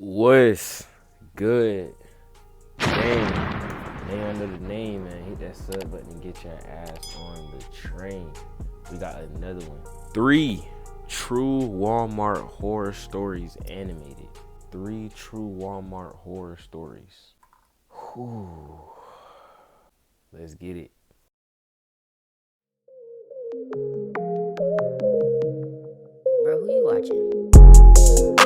What's good? Name under the name, man. Hit that sub button and get your ass on the train. We got another one. 3 true Walmart horror stories animated. 3 true Walmart horror stories. Whew. Let's get it. Bro, who you watching?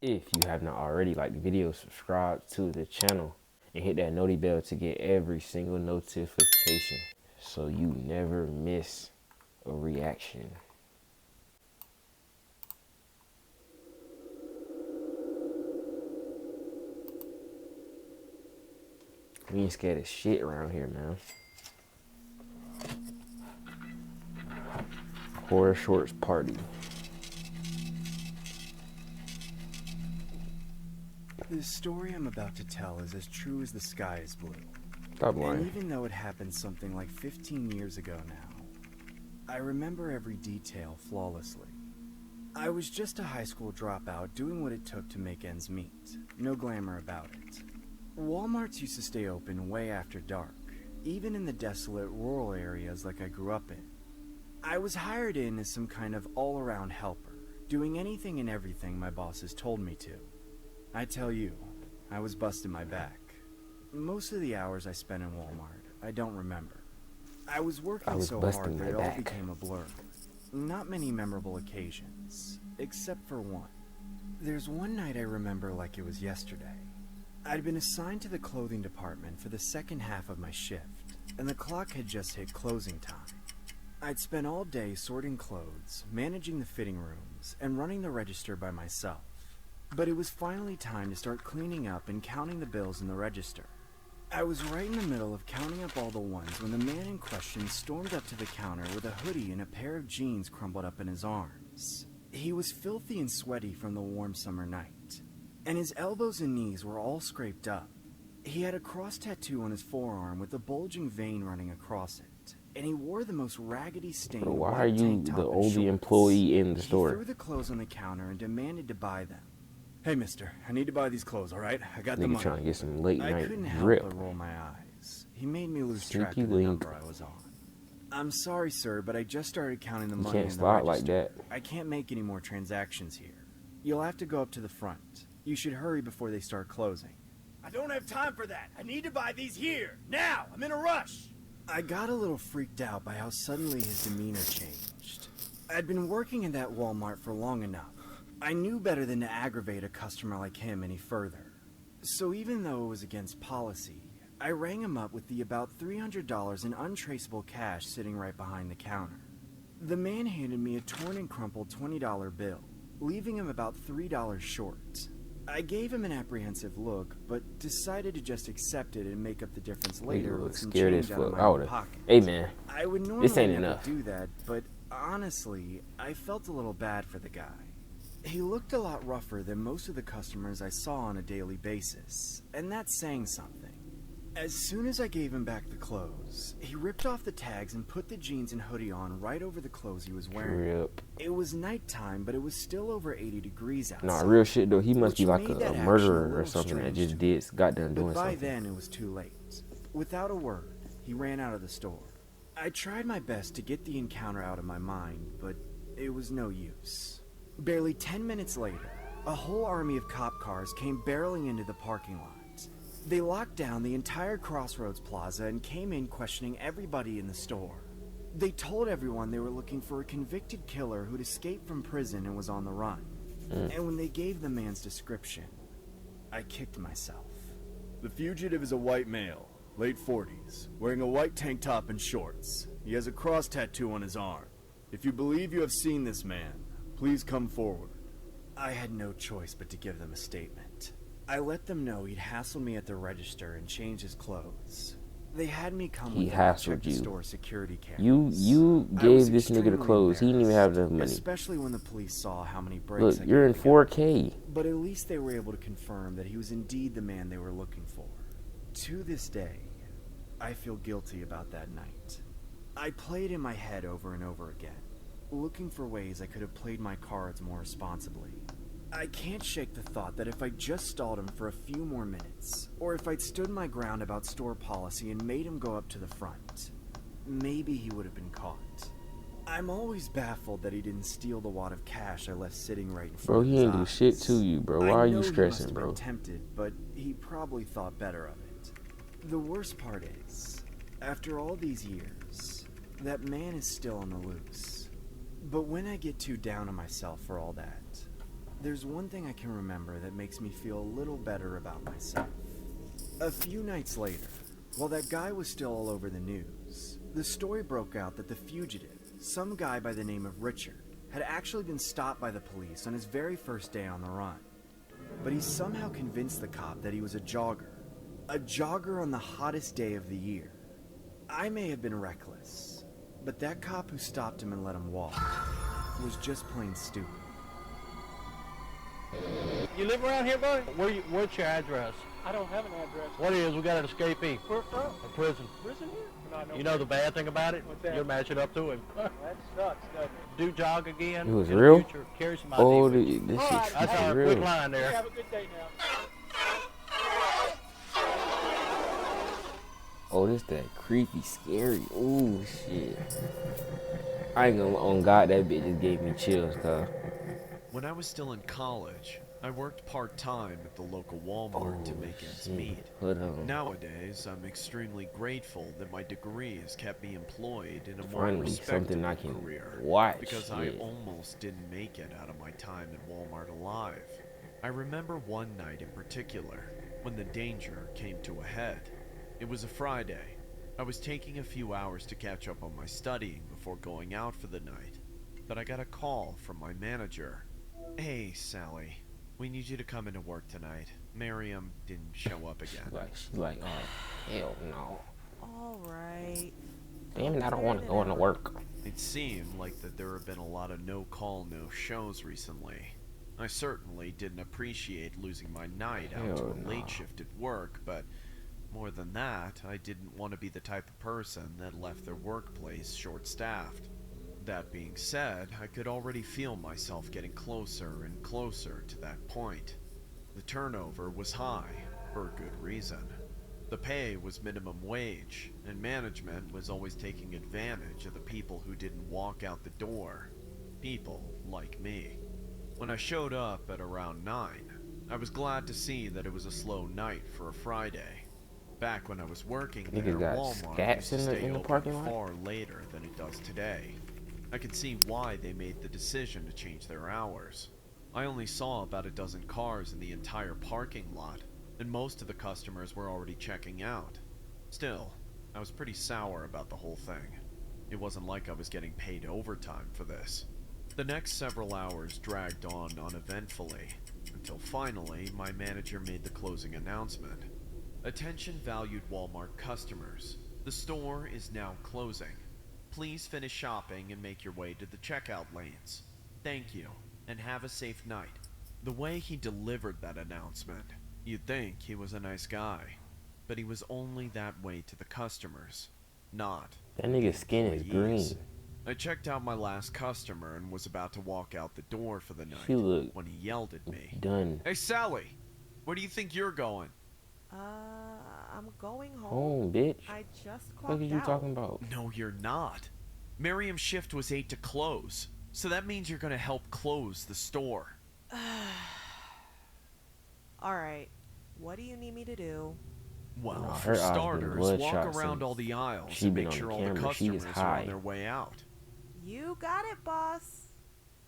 If you have not already, like the video, subscribe to the channel and hit that noti bell to get every single notification so you never miss a reaction. We ain't scared of shit around here, man. Horror Shorts Party. The story I'm about to tell is as true as the sky is blue. Stop lying. And even though it happened something like 15 years ago now, I remember every detail flawlessly. I was just a high school dropout doing what it took to make ends meet. No glamour about it. Walmarts used to stay open way after dark, even in the desolate rural areas like I grew up in. I was hired in as some kind of all-around helper, doing anything and everything my bosses told me to. I tell you, I was busting my back. Most of the hours I spent in Walmart, I don't remember. I was working so hard that it all became a blur. Not many memorable occasions, except for one. There's one night I remember like it was yesterday. I'd been assigned to the clothing department for the second half of my shift, and the clock had just hit closing time. I'd spent all day sorting clothes, managing the fitting rooms, and running the register by myself. But it was finally time to start cleaning up and counting the bills in the register. I was right in the middle of counting up all the ones when the man in question stormed up to the counter with a hoodie and a pair of jeans crumpled up in his arms. He was filthy and sweaty from the warm summer night, and his elbows and knees were all scraped up. He had a cross tattoo on his forearm with a bulging vein running across it, and he wore the most raggedy stained Bro, why white are you tank top the and only shorts. employee in the store? He threw the clothes on the counter and demanded to buy them. Hey, mister, I need to buy these clothes, all right? I got the Nigga money. trying to get some late I night couldn't drip. help but roll my eyes. He made me lose track Sneaky of the link. number I was on. I'm sorry, sir, but I just started counting the You money can't in the slide like register. that. I can't make any more transactions here. You'll have to go up to the front. You should hurry before they start closing. I don't have time for that. I need to buy these here, now. I'm in a rush. I got a little freaked out by how suddenly his demeanor changed. I'd been working in that Walmart for long enough. I knew better than to aggravate a customer like him any further. So even though it was against policy, I rang him up with the about $300 in untraceable cash sitting right behind the counter. The man handed me a torn and crumpled $20 bill, leaving him about $3 short. I gave him an apprehensive look, but decided to just accept it and make up the difference later with some scared as change out of fuck. my own pocket. Hey man, I would normally this ain't never enough. do that, but honestly, I felt a little bad for the guy. He looked a lot rougher than most of the customers I saw on a daily basis, and that's saying something. As soon as I gave him back the clothes, he ripped off the tags and put the jeans and hoodie on right over the clothes he was wearing. Rip. It was nighttime, but it was still over 80 degrees outside. Nah, real shit though. He must be which like made that a action a murderer or little something that strange just to me. got done doing But by something. then, it was too late. Without a word, he ran out of the store. I tried my best to get the encounter out of my mind, but it was no use. Barely 10 minutes later, a whole army of cop cars came barreling into the parking lot. They locked down the entire Crossroads Plaza and came in questioning everybody in the store. They told everyone they were looking for a convicted killer who'd escaped from prison and was on the run. And when they gave the man's description, I kicked myself. The fugitive is a white male, late 40s, wearing a white tank top and shorts. He has a cross tattoo on his arm. If you believe you have seen this man, please come forward. I had no choice but to give them a statement. I let them know he'd hassled me at the register and change his clothes. They had me come He with them to hassled check the you. store security cameras. You I was gave this nigga the extremely clothes. He didn't even have enough embarrassed, money. especially when the police saw how many breaks Look, I you're in gave the guy. 4K. But at least they were able to confirm that he was indeed the man they were looking for. To this day, I feel guilty about that night. I played in my head over and over again. looking for ways I could have played my cards more responsibly. I can't shake the thought that if I just stalled him for a few more minutes, or if I'd stood my ground about store policy and made him go up to the front, maybe he would have been caught. I'm always baffled that he didn't steal the wad of cash I left sitting right in front Bro, of his he ain't do eyes. shit to you, bro. Why are you stressing, He must have bro? been tempted, but he probably thought better of it. The worst part is, after all these years, that man is still on the loose. But when I get too down on myself for all that, there's one thing I can remember that makes me feel a little better about myself. A few nights later, while that guy was still all over the news, the story broke out that the fugitive, some guy by the name of Richard, had actually been stopped by the police on his very first day on the run. But he somehow convinced the cop that he was a jogger on the hottest day of the year. I may have been reckless, but that cop who stopped him and let him walk was just plain stupid. You live around here, buddy? What's your address? I don't have an address. What is? We got an escapee. Where from? A prison. Prison here? No, You know the bad thing about it? What's that? You're matching up to him. That sucks, doesn't it? Do jog again. It was in the real? future, carry some Oh, ID with you. this All shit right, That's is our real. quick line You there. have a good day now. Oh, this that creepy, scary. Ooh, shit. I ain't gonna, on God, that bitch just gave me chills, cuz. When I was still in college, I worked part-time at the local Walmart to make ends meet. Hold on. Nowadays, I'm extremely grateful that my degree has kept me employed in a more Finally, respectable something I can career, watch. because I almost didn't make it out of my time at Walmart alive. I remember one night in particular, when the danger came to a head. It was a Friday. I was taking a few hours to catch up on my studying before going out for the night, but I got a call from my manager. "Hey, Sally. We need you to come into work tonight. Miriam didn't show up again." She's like, oh, hell no. Alright. Damn it, I don't want to go into work. It seemed like that there have been a lot of no-call, no-shows recently. I certainly didn't appreciate losing my night out to Hell a no. late shift at work, but more than that, I didn't want to be the type of person that left their workplace short-staffed. That being said, I could already feel myself getting closer and closer to that point. The turnover was high, for a good reason. The pay was minimum wage, and management was always taking advantage of the people who didn't walk out the door. People like me. When I showed up at around 9, I was glad to see that it was a slow night for a Friday. Back when I was working there, Niggas got Walmart scats used to in the stay open parking lot? far later than it does today. I could see why they made the decision to change their hours. I only saw about a dozen cars in the entire parking lot, and most of the customers were already checking out. Still, I was pretty sour about the whole thing. It wasn't like I was getting paid overtime for this. The next several hours dragged on uneventfully, until finally my manager made the closing announcement. "Attention valued Walmart customers. The store is now closing. Please finish shopping and make your way to the checkout lanes. Thank you, and have a safe night." The way he delivered that announcement, you'd think he was a nice guy, but he was only that way to the customers, not That nigga's skin is employees. green. I checked out my last customer and was about to walk out the door for the night She look when he yelled at me. done. "Hey, Sally, where do you think you're going?" I'm going home. Home, bitch. I just What clocked are you out. talking about? "No, you're not. Miriam's shift was 8 to close, so that means you're gonna help close the store." Alright. What do you need me to do? Well, No, for her eyes been starters, bloodshot walk around since all the aisles she and been make on sure the all the camera. She is customers are on high. their way out. You got it, boss.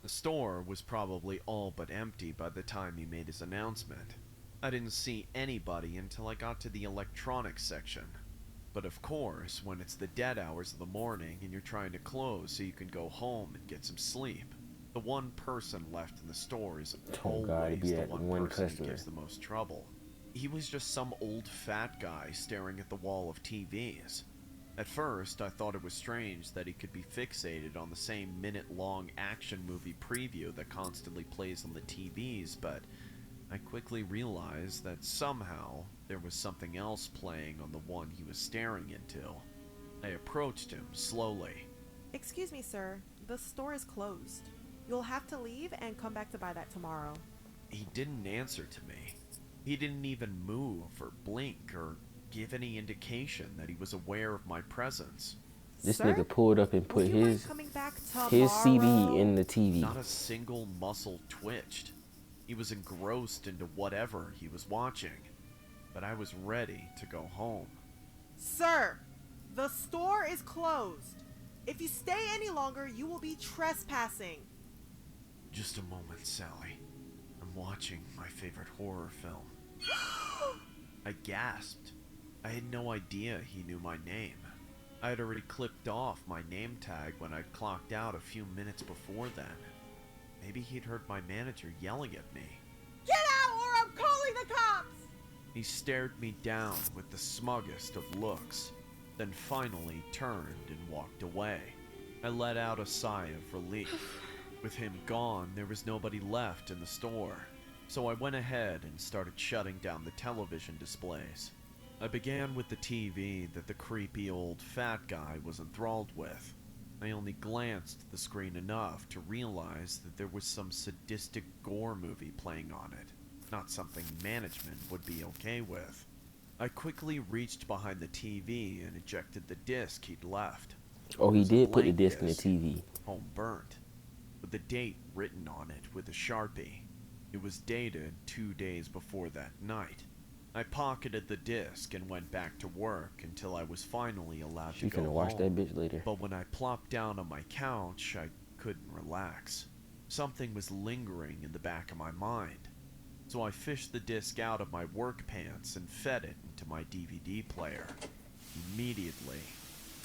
The store was probably all but empty by the time he made his announcement. I didn't see anybody until I got to the electronics section. But of course, when it's the dead hours of the morning and you're trying to close so you can go home and get some sleep, the one person left in the store is Oh God, always it'd be the that one one person who customer. gives the most trouble. He was just some old fat guy staring at the wall of TVs. At first, I thought it was strange that he could be fixated on the same minute-long action movie preview that constantly plays on the TVs, but I quickly realized that somehow there was something else playing on the one he was staring into. I approached him slowly. Excuse me, sir. The store is closed. You'll have to leave and come back to buy that tomorrow. He didn't answer to me. He didn't even move or blink or give any indication that he was aware of my presence. This Sir? nigga pulled up and put Would you mind his coming back CD tomorrow? in the TV. Not a single muscle twitched. He was engrossed into whatever he was watching. But I was ready to go home. Sir, the store is closed. If you stay any longer, you will be trespassing. Just a moment, Sally. I'm watching my favorite horror film. I gasped. I had no idea he knew my name. I had already clipped off my name tag when I'd clocked out a few minutes before then. Maybe he'd heard my manager yelling at me. Get out or I'm calling the cops! He stared me down with the smuggest of looks, then finally turned and walked away. I let out a sigh of relief. With him gone, there was nobody left in the store, so I went ahead and started shutting down the television displays. I began with the TV that the creepy old fat guy was enthralled with. I only glanced at the screen enough to realize that there was some sadistic gore movie playing on it, not something management would be okay with. I quickly reached behind the TV and ejected the disc he'd left. Oh, It he was a did put the blank disc in the disc, TV. home burnt, with the date written on it with a Sharpie. It was dated 2 days before that night. I pocketed the disc and went back to work until I was finally allowed She to go finna watch home. that bitch later. But when I plopped down on my couch, I couldn't relax. Something was lingering in the back of my mind. So I fished the disc out of my work pants and fed it into my DVD player. Immediately,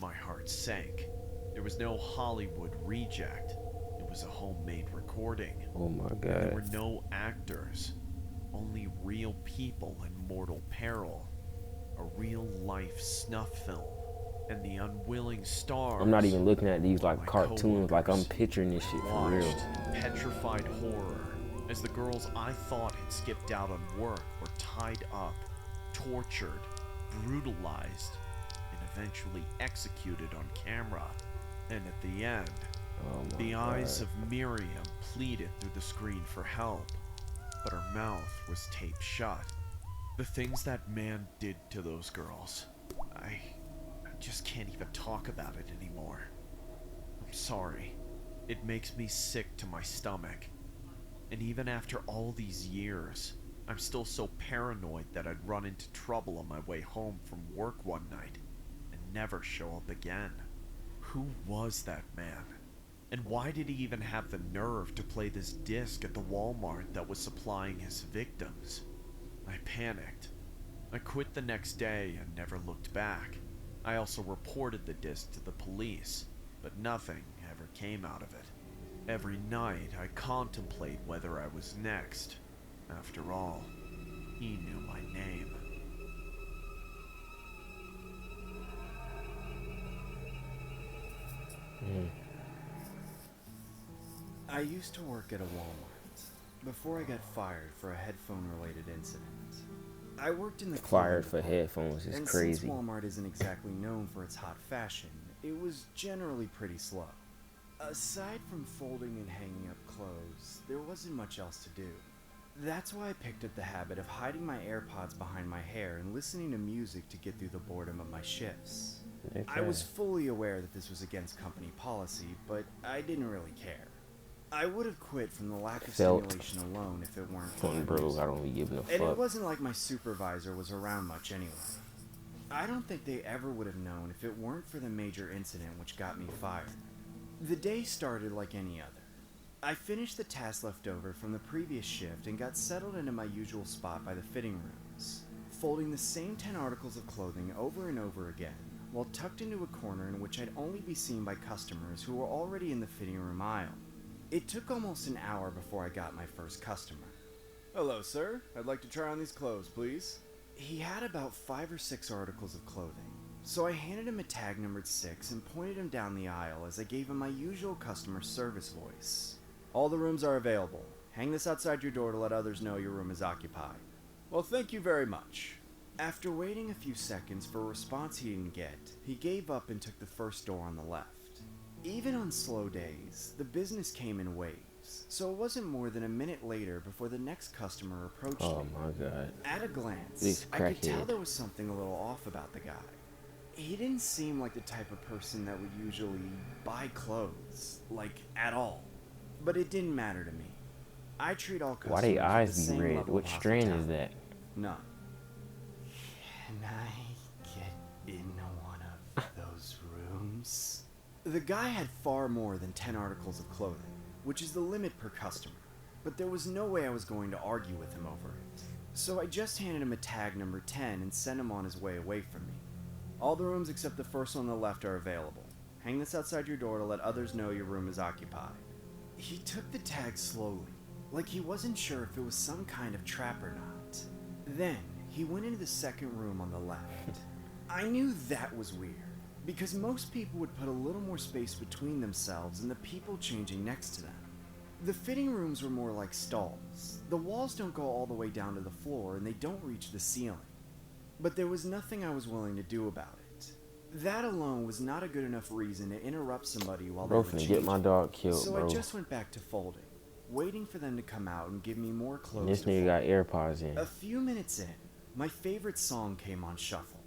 my heart sank. There was no Hollywood reject. It was a homemade recording. Oh my There were god. no actors, only real people in mortal peril. A real-life snuff film, and the unwilling stars. I'm not even looking at these like my cartoons, like I'm coworkers picturing this shit for watched real. in petrified horror as the girls I thought had skipped out on work were tied up, tortured, brutalized, and eventually executed on camera. And at the end, Oh my the god. eyes of Miriam pleaded through the screen for help, but her mouth was taped shut. The things that man did to those girls, I just can't even talk about it anymore. I'm sorry. It makes me sick to my stomach. And even after all these years, I'm still so paranoid that I'd run into trouble on my way home from work one night and never show up again. Who was that man? And why did he even have the nerve to play this disc at the Walmart that was supplying his victims? I panicked. I quit the next day and never looked back. I also reported the disc to the police, but nothing ever came out of it. Every night I contemplate whether I was next. After all, he knew my name. I used to work at a Walmart before I got fired for a headphone-related incident. I worked in the Fired clothing for department, headphones is and crazy. since Walmart isn't exactly known for its hot fashion, it was generally pretty slow. Aside from folding and hanging up clothes, there wasn't much else to do. That's why I picked up the habit of hiding my AirPods behind my hair and listening to music to get through the boredom of my shifts. I was fully aware that this was against company policy, but I didn't really care. I would have quit from the lack of Felt. stimulation alone if it weren't for my Bro, music. I don't be giving a And it fuck. wasn't like my supervisor was around much anyway. I don't think they ever would have known if it weren't for the major incident which got me fired. The day started like any other. I finished the tasks left over from the previous shift and got settled into my usual spot by the fitting rooms, folding the same 10 articles of clothing over and over again, while tucked into a corner in which I'd only be seen by customers who were already in the fitting room aisle. It took almost an hour before I got my first customer. Hello, sir. I'd like to try on these clothes, please. He had about 5 or 6 articles of clothing, so I handed him a tag numbered 6 and pointed him down the aisle as I gave him my usual customer service voice. All the rooms are available. Hang this outside your door to let others know your room is occupied. Well, thank you very much. After waiting a few seconds for a response he didn't get, he gave up and took the first door on the left. Even on slow days, the business came in waves, so it wasn't more than a minute later before the next customer approached Oh me. my god. At a glance, This I could tell crackhead. there was something a little off about the guy. He didn't seem like the type of person that would usually buy clothes, like, at all. But it didn't matter to me. I treat all customers Why they with eyes the be same red? level What of strand is hospitality. that? None. Can I get in one of those rooms? The guy had far more than 10 articles of clothing, which is the limit per customer, but there was no way I was going to argue with him over it. So I just handed him a tag number 10 and sent him on his way away from me. All the rooms except the first one on the left are available. Hang this outside your door to let others know your room is occupied. He took the tag slowly, like he wasn't sure if it was some kind of trap or not. Then, he went into the second room on the left. I knew that was weird, because most people would put a little more space between themselves and the people changing next to them. The fitting rooms were more like stalls. The walls don't go all the way down to the floor and they don't reach the ceiling. But there was nothing I was willing to do about it. That alone was not a good enough reason to interrupt somebody while Bro, they were finna changing. get my dog killed, So bro. I just went back to folding, waiting for them to come out and give me more clothes. And this to nigga fold. got AirPods in. A few minutes in, my favorite song came on shuffle.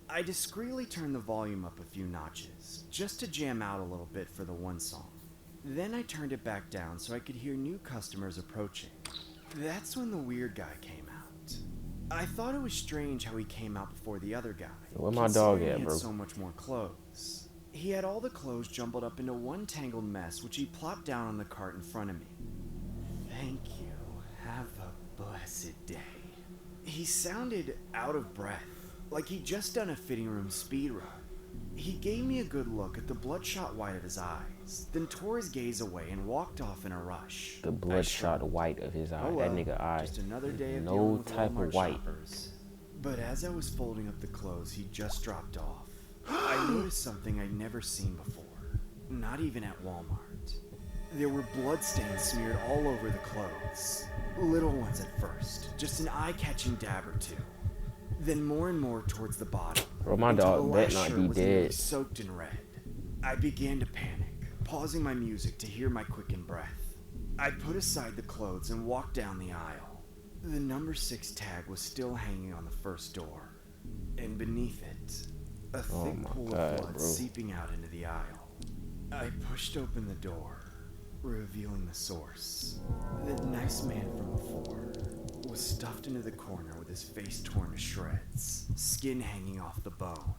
I discreetly turned the volume up a few notches, just to jam out a little bit for the one song. Then I turned it back down so I could hear new customers approaching. That's when the weird guy came out. I thought it was strange how he came out before the other guy. Where my dog considering at, he had bro? so much more clothes. He had all the clothes jumbled up into one tangled mess, which he plopped down on the cart in front of me. Thank you. Have a blessed day. He sounded out of breath, like he'd just done a fitting room speed run. He gave me a good look at the bloodshot white of his eyes, then tore his gaze away and walked off in a rush. The I bloodshot shrugged. white of his eye. Oh That well, nigga eye. just another day of No dealing with type Walmart of white. shoppers. But as I was folding up the clothes he just dropped off, I noticed something I'd never seen before. Not even at Walmart. There were bloodstains smeared all over the clothes. Little ones at first, just an eye-catching dab or two. Then more and more towards the bottom. Bro, my until dog the bet last not shirt be was nearly dead. soaked in red. I began to panic, pausing my music to hear my quickened breath. I put aside the clothes and walked down the aisle. The number 6 tag was still hanging on the first door, and beneath it, a Oh thick my pool God, of blood bro. seeping out into the aisle. I pushed open the door, revealing the source. The nice man from before was stuffed into the corner with his face torn to shreds, skin hanging off the bone.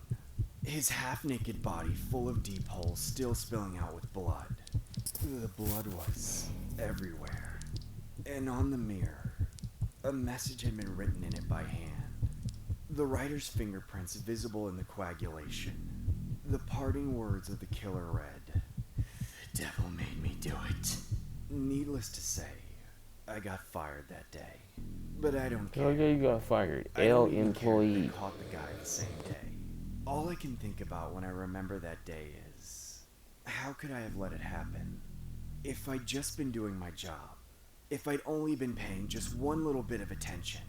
His half-naked body full of deep holes still spilling out with blood. The blood was everywhere. And on the mirror, a message had been written in it by hand. The writer's fingerprints visible in the coagulation. The parting words of the killer read, "The devil made me do it." Needless to say, I got fired that day. But I don't care. Oh yeah, you got fired. I L don't even care if employee. they caught the guy the same day. All I can think about when I remember that day is, how could I have let it happen? If I'd just been doing my job, if I'd only been paying just one little bit of attention,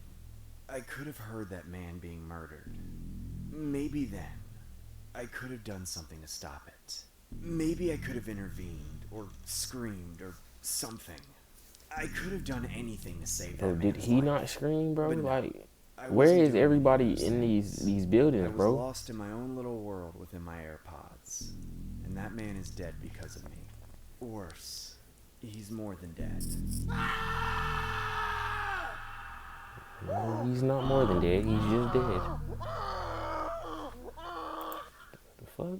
I could have heard that man being murdered. Maybe then, I could have done something to stop it. Maybe I could have intervened, or screamed, or something. I could have done anything to save that Bro, did man's he life. not scream, bro? But no, Like, I where wasn't is doing everybody those in things. these I buildings, was bro? lost in my own little world within my AirPods. And that man is dead because of me. Worse, he's more than dead. No, he's not more than dead. He's just dead. The fuck?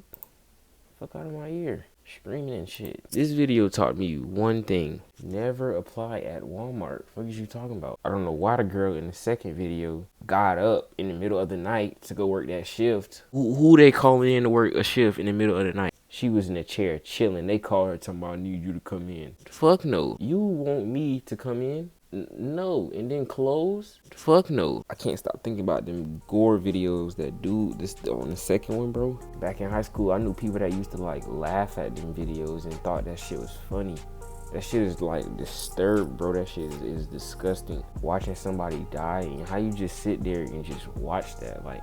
Fuck out of my ear. Screaming and shit. This video taught me one thing. Never apply at Walmart. What is you talking about? I don't know why the girl in the second video got up in the middle of the night to go work that shift. Who they calling in to work a shift in the middle of the night? She was in a chair chilling. They called her talking about, I need you to come in. Fuck no. You want me to come in? No. And then close? Fuck no. I can't stop thinking about them gore videos that do this on the second one, bro. Back in high school, I knew people that used to like laugh at them videos and thought that shit was funny. That shit is like disturbed, bro. That shit is disgusting. Watching somebody die and how you just sit there and just watch that, like,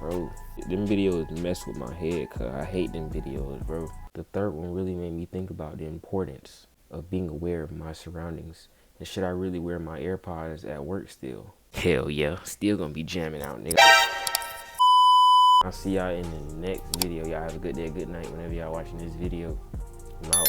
bro, them videos mess with my head, cause I hate them videos, bro. The third one really made me think about the importance of being aware of my surroundings. And should I really wear my AirPods at work still? Hell yeah, still gonna be jamming out, nigga. I'll see y'all in the next video. Y'all have a good day, good night whenever y'all watching this video. I'm out.